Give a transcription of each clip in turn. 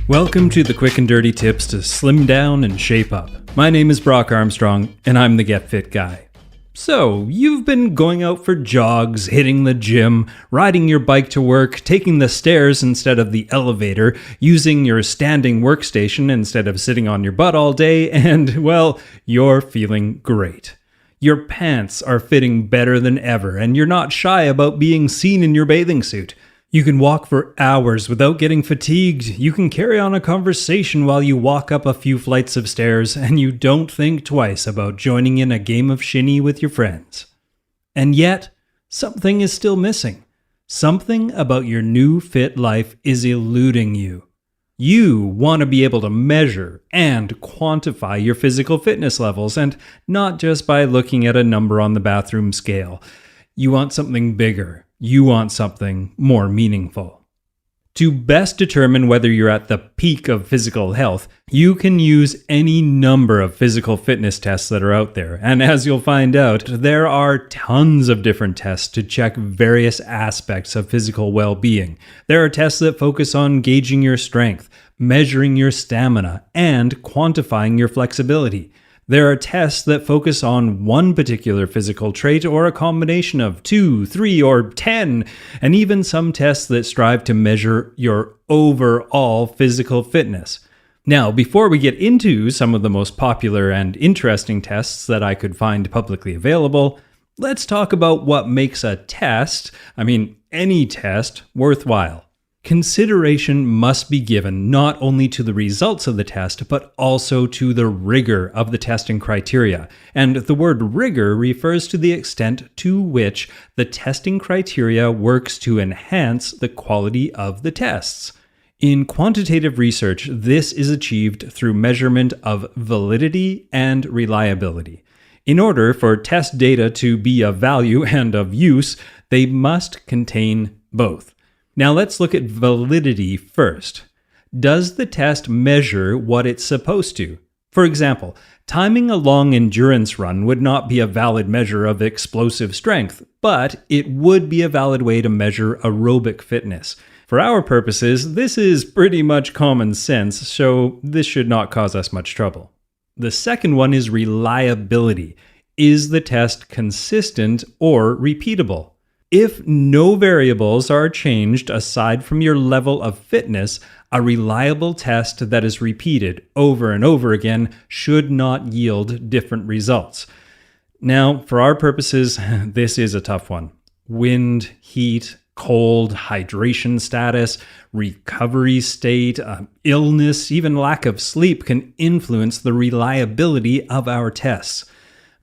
Welcome to the quick and dirty tips to slim down and shape up. My name is Brock Armstrong, and I'm the Get Fit Guy. So, you've been going out for jogs, hitting the gym, riding your bike to work, taking the stairs instead of the elevator, using your standing workstation instead of sitting on your butt all day, and, well, you're feeling great. Your pants are fitting better than ever, and you're not shy about being seen in your bathing suit. You can walk for hours without getting fatigued. You can carry on a conversation while you walk up a few flights of stairs, and you don't think twice about joining in a game of shinny with your friends. And yet, something is still missing. Something about your new fit life is eluding you. You want to be able to measure and quantify your physical fitness levels, and not just by looking at a number on the bathroom scale. You want something bigger. You want something more meaningful. To best determine whether you're at the peak of physical health, you can use any number of physical fitness tests that are out there. And as you'll find out, there are tons of different tests to check various aspects of physical well-being. There are tests that focus on gauging your strength, measuring your stamina, and quantifying your flexibility. There are tests that focus on one particular physical trait or a combination of 2, 3, or 10, and even some tests that strive to measure your overall physical fitness. Now, before we get into some of the most popular and interesting tests that I could find publicly available, let's talk about what makes a test, any test, worthwhile. Consideration must be given not only to the results of the test, but also to the rigor of the testing criteria. And the word rigor refers to the extent to which the testing criteria works to enhance the quality of the tests. In quantitative research, this is achieved through measurement of validity and reliability. In order for test data to be of value and of use, they must contain both. Now let's look at validity first. Does the test measure what it's supposed to? For example, timing a long endurance run would not be a valid measure of explosive strength, but it would be a valid way to measure aerobic fitness. For our purposes, this is pretty much common sense, so this should not cause us much trouble. The second one is reliability. Is the test consistent or repeatable? If no variables are changed aside from your level of fitness, a reliable test that is repeated over and over again should not yield different results. Now, for our purposes, this is a tough one. Wind, heat, cold, hydration status, recovery state, illness, even lack of sleep can influence the reliability of our tests.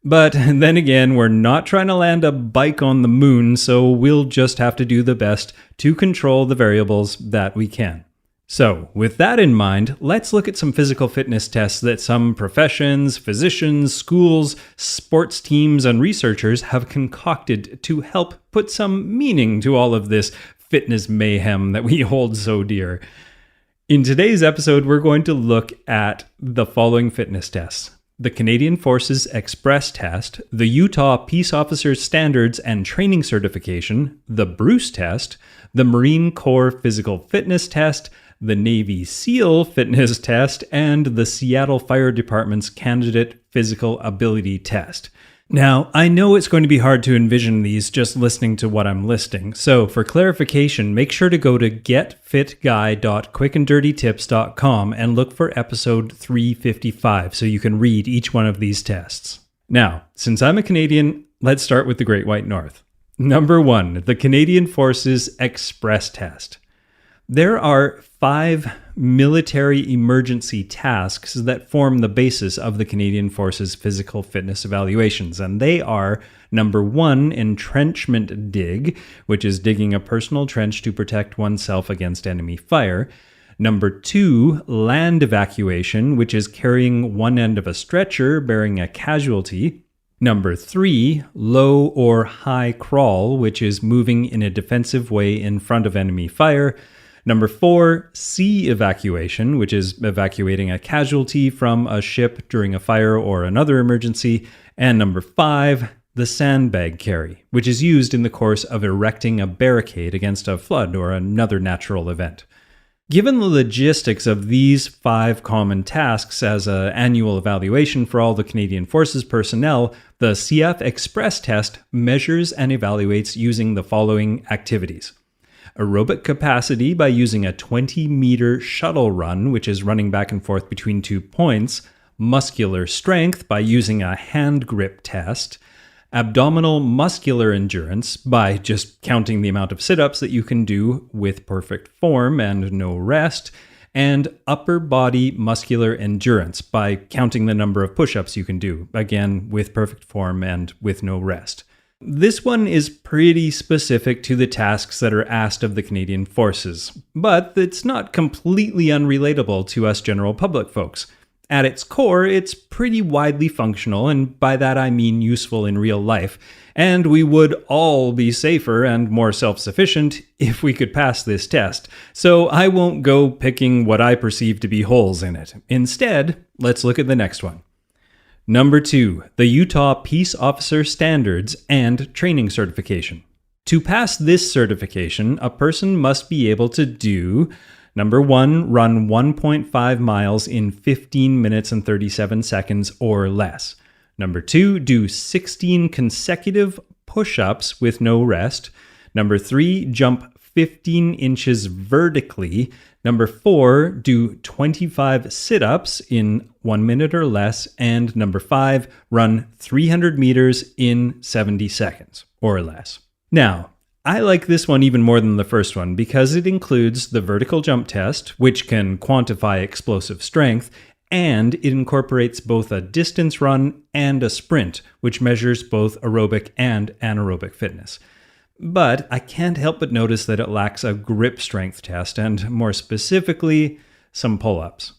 But then again, we're not trying to land a bike on the moon, so we'll just have to do the best to control the variables that we can. So, with that in mind, let's look at some physical fitness tests that some professions, physicians, schools, sports teams, and researchers have concocted to help put some meaning to all of this fitness mayhem that we hold so dear. In today's episode, we're going to look at the following fitness tests: the Canadian Forces Express Test, the Utah Peace Officers Standards and Training Certification, the Bruce Test, the Marine Corps Physical Fitness Test, the Navy SEAL Fitness Test, and the Seattle Fire Department's Candidate Physical Ability Test. Now, I know it's going to be hard to envision these just listening to what I'm listing, so for clarification, make sure to go to getfitguy.quickanddirtytips.com and look for episode 355 so you can read each one of these tests. Now, since I'm a Canadian, let's start with the Great White North. Number 1, the Canadian Forces Express Test. There are 5 military emergency tasks that form the basis of the Canadian Forces physical fitness evaluations, and they are: number 1, entrenchment dig, which is digging a personal trench to protect oneself against enemy fire; number 2, land evacuation, which is carrying one end of a stretcher bearing a casualty; number 3, low or high crawl, which is moving in a defensive way in front of enemy fire; number 4, sea evacuation, which is evacuating a casualty from a ship during a fire or another emergency; and number 5, the sandbag carry, which is used in the course of erecting a barricade against a flood or another natural event. Given the logistics of these 5 common tasks as an annual evaluation for all the Canadian Forces personnel, the CF Express test measures and evaluates using the following activities. Aerobic capacity by using a 20-meter shuttle run, which is running back and forth between 2 points. Muscular strength by using a hand grip test. Abdominal muscular endurance by just counting the amount of sit-ups that you can do with perfect form and no rest. And upper body muscular endurance by counting the number of push-ups you can do, again with perfect form and with no rest. This one is pretty specific to the tasks that are asked of the Canadian Forces, but it's not completely unrelatable to us general public folks. At its core, it's pretty widely functional, and by that I mean useful in real life, and we would all be safer and more self-sufficient if we could pass this test, so I won't go picking what I perceive to be holes in it. Instead, let's look at the next one. Number 2, the Utah Peace Officer Standards and Training Certification. To pass this certification, a person must be able to do Number 1, run 1.5 miles in 15 minutes and 37 seconds or less. Number 2, do 16 consecutive push-ups with no rest. Number 3, jump 15 inches vertically. Number 4, do 25 sit-ups in 1 minute or less. And number 5, run 300 meters in 70 seconds or less. Now, I like this one even more than the first one because it includes the vertical jump test, which can quantify explosive strength, and it incorporates both a distance run and a sprint, which measures both aerobic and anaerobic fitness. But I can't help but notice that it lacks a grip strength test, and more specifically, some pull-ups.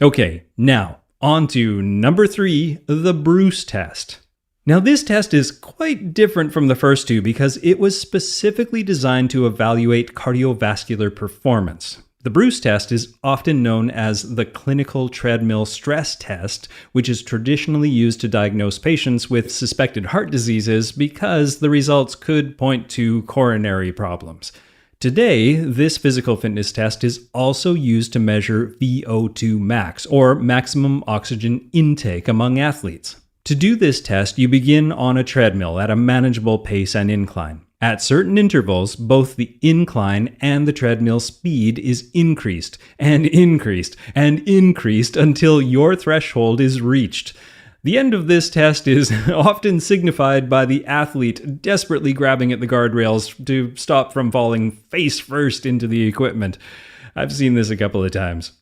Okay, now, on to number 3, the Bruce test. Now, this test is quite different from the first two because it was specifically designed to evaluate cardiovascular performance. The Bruce test is often known as the clinical treadmill stress test, which is traditionally used to diagnose patients with suspected heart diseases because the results could point to coronary problems. Today, this physical fitness test is also used to measure VO2 max, or maximum oxygen intake among athletes. To do this test, you begin on a treadmill at a manageable pace and incline. At certain intervals, both the incline and the treadmill speed is increased and increased and increased until your threshold is reached. The end of this test is often signified by the athlete desperately grabbing at the guardrails to stop from falling face first into the equipment. I've seen this a couple of times.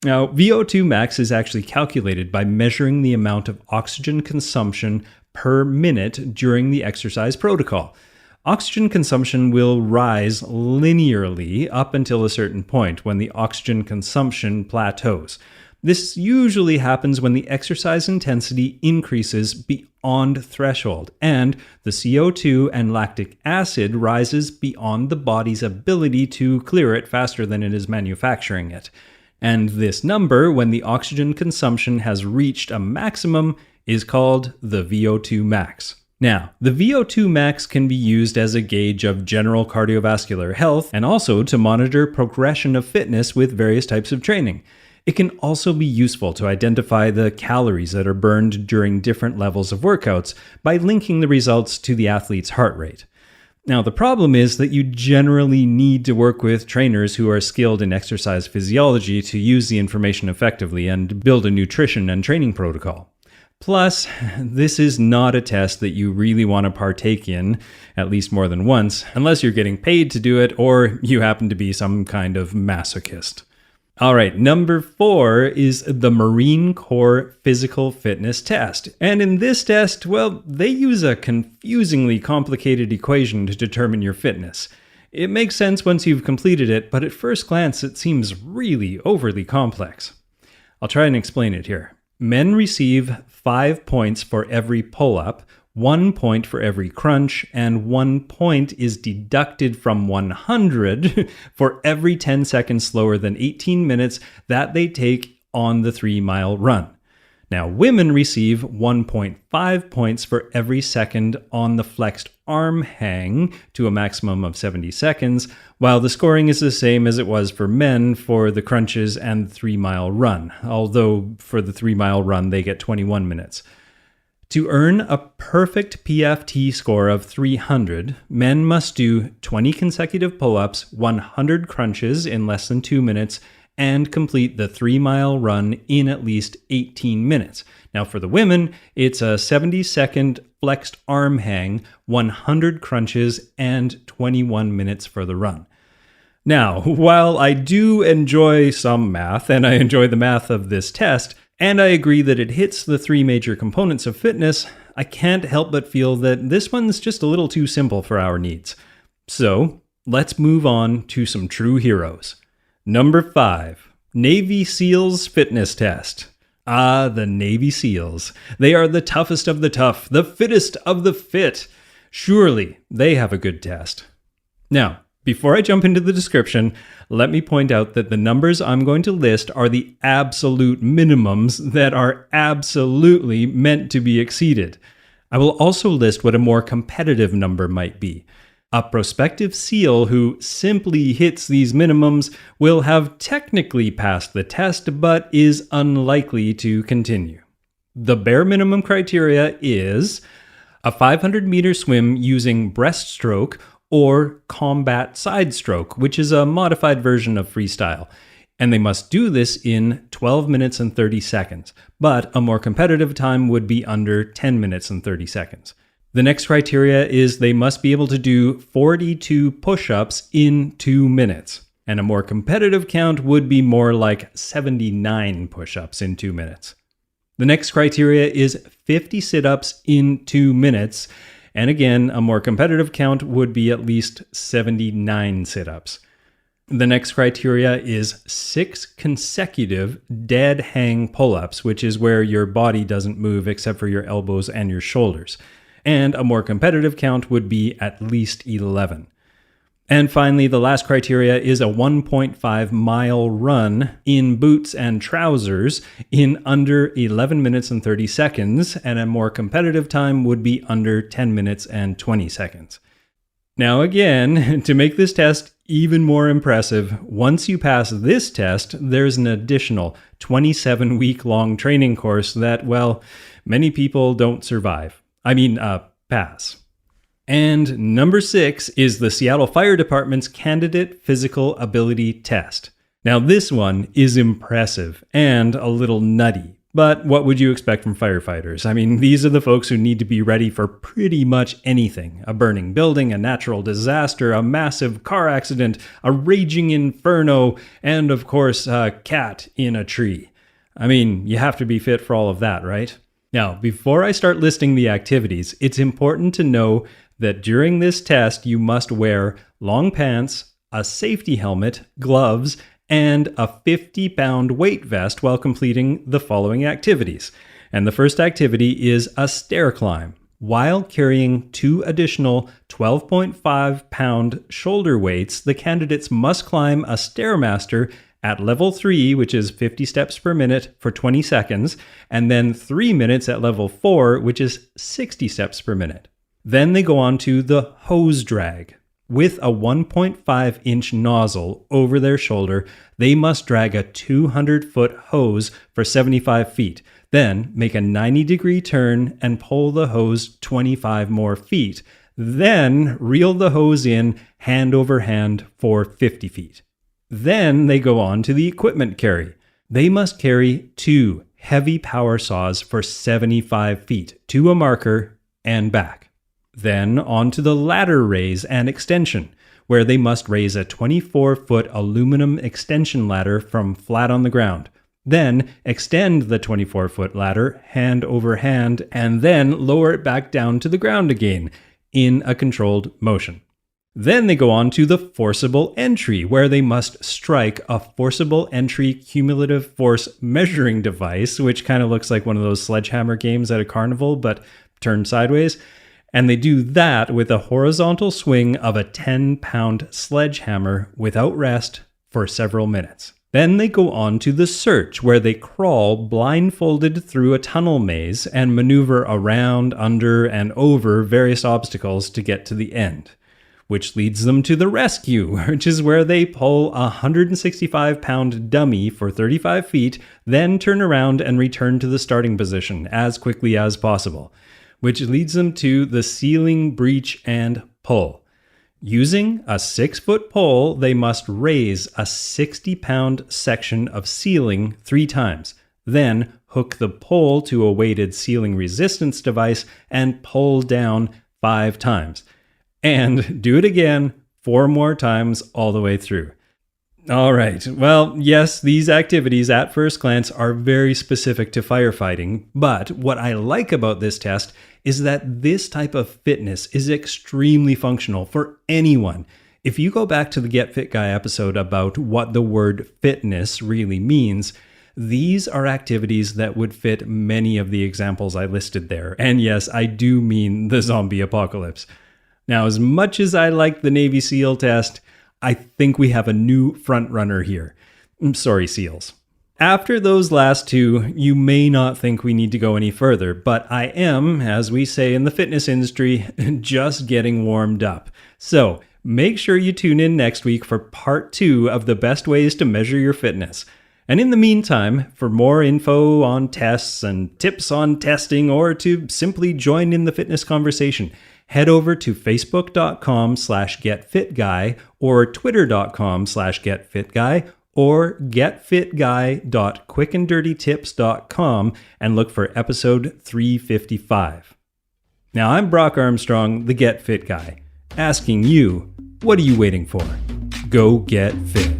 Now, VO2 max is actually calculated by measuring the amount of oxygen consumption per minute during the exercise protocol. Oxygen consumption will rise linearly up until a certain point when the oxygen consumption plateaus. This usually happens when the exercise intensity increases beyond threshold and the CO2 and lactic acid rises beyond the body's ability to clear it faster than it is manufacturing it. And this number, when the oxygen consumption has reached a maximum, is called the VO2 max. Now, the VO2 max can be used as a gauge of general cardiovascular health and also to monitor progression of fitness with various types of training. It can also be useful to identify the calories that are burned during different levels of workouts by linking the results to the athlete's heart rate. Now, the problem is that you generally need to work with trainers who are skilled in exercise physiology to use the information effectively and build a nutrition and training protocol. Plus, this is not a test that you really want to partake in, at least more than once, unless you're getting paid to do it or you happen to be some kind of masochist. All right, number 4 is the Marine Corps Physical Fitness Test. And in this test, well, they use a confusingly complicated equation to determine your fitness. It makes sense once you've completed it, but at first glance it seems really overly complex. I'll try and explain it here. Men receive 5 points for every pull-up, 1 point for every crunch, and 1 point is deducted from 100 for every 10 seconds slower than 18 minutes that they take on the 3-mile run. Now, women receive 1.5 points for every second on the flexed arm hang to a maximum of 70 seconds, while the scoring is the same as it was for men for the crunches and the 3-mile run, although for the 3-mile run they get 21 minutes. To earn a perfect PFT score of 300, men must do 20 consecutive pull-ups, 100 crunches in less than 2 minutes, and complete the 3-mile run in at least 18 minutes. Now for the women, it's a 70-second flexed arm hang, 100 crunches, and 21 minutes for the run. Now, while I do enjoy some math, and I enjoy the math of this test, and I agree that it hits the 3 major components of fitness, I can't help but feel that this one's just a little too simple for our needs. So, let's move on to some true heroes. Number 5, Navy SEALs fitness test. Ah, the Navy SEALs. They are the toughest of the tough, the fittest of the fit. Surely they have a good test. Now, before I jump into the description, let me point out that the numbers I'm going to list are the absolute minimums that are absolutely meant to be exceeded. I will also list what a more competitive number might be. A prospective SEAL who simply hits these minimums will have technically passed the test, but is unlikely to continue. The bare minimum criteria is a 500-meter swim using breaststroke or combat side stroke, which is a modified version of freestyle. And they must do this in 12 minutes and 30 seconds, but a more competitive time would be under 10 minutes and 30 seconds. The next criteria is they must be able to do 42 push-ups in 2 minutes, and a more competitive count would be more like 79 push-ups in 2 minutes. The next criteria is 50 sit-ups in 2 minutes, and again, a more competitive count would be at least 79 sit-ups. The next criteria is 6 consecutive dead hang pull-ups, which is where your body doesn't move except for your elbows and your shoulders. And a more competitive count would be at least 11. And finally, the last criteria is a 1.5-mile run in boots and trousers in under 11 minutes and 30 seconds, and a more competitive time would be under 10 minutes and 20 seconds. Now again, to make this test even more impressive, once you pass this test, there's an additional 27-week-long training course that, well, many people don't survive. Pass. And number 6 is the Seattle Fire Department's Candidate Physical Ability Test. Now this one is impressive and a little nutty, but what would you expect from firefighters? These are the folks who need to be ready for pretty much anything. A burning building, a natural disaster, a massive car accident, a raging inferno, and of course, a cat in a tree. You have to be fit for all of that, right? Now, before I start listing the activities, it's important to know that during this test, you must wear long pants, a safety helmet, gloves, and a 50-pound weight vest while completing the following activities. And the first activity is a stair climb. While carrying 2 additional 12.5-pound shoulder weights, the candidates must climb a Stairmaster at level 3, which is 50 steps per minute for 20 seconds, and then 3 minutes at level 4, which is 60 steps per minute. Then they go on to the hose drag. With a 1.5-inch nozzle over their shoulder, they must drag a 200-foot hose for 75 feet, then make a 90-degree turn and pull the hose 25 more feet, then reel the hose in hand over hand for 50 feet. Then they go on to the equipment carry. They must carry 2 heavy power saws for 75 feet to a marker and back. Then on to the ladder raise and extension, where they must raise a 24-foot aluminum extension ladder from flat on the ground. Then extend the 24-foot ladder hand over hand and then lower it back down to the ground again in a controlled motion. Then they go on to the forcible entry, where they must strike a forcible entry cumulative force measuring device, which kind of looks like one of those sledgehammer games at a carnival, but turned sideways. And they do that with a horizontal swing of a 10-pound sledgehammer without rest for several minutes. Then they go on to the search, where they crawl blindfolded through a tunnel maze and maneuver around, under, and over various obstacles to get to the end. Which leads them to the rescue, which is where they pull a 165-pound dummy for 35 feet, then turn around and return to the starting position as quickly as possible. Which leads them to the ceiling, breach, and pull. Using a 6-foot pole, they must raise a 60-pound section of ceiling 3 times, then hook the pole to a weighted ceiling resistance device and pull down 5 times. And do it again 4 more times all the way through. All right, well, yes, these activities at first glance are very specific to firefighting, but what I like about this test is that this type of fitness is extremely functional for anyone. If you go back to the Get Fit Guy episode about what the word fitness really means, these are activities that would fit many of the examples I listed there. And yes, I do mean the zombie apocalypse. Now, as much as I like the Navy SEAL test, I think we have a new front runner here. I'm sorry, SEALs. After those last 2, you may not think we need to go any further, but I am, as we say in the fitness industry, just getting warmed up. So make sure you tune in next week for part 2 of the best ways to measure your fitness. And in the meantime, for more info on tests and tips on testing, or to simply join in the fitness conversation, head over to facebook.com/getfitguy or twitter.com/getfitguy or getfitguy.quickanddirtytips.com and look for episode 355. Now, I'm Brock Armstrong, the Get Fit Guy, asking you, what are you waiting for? Go get fit.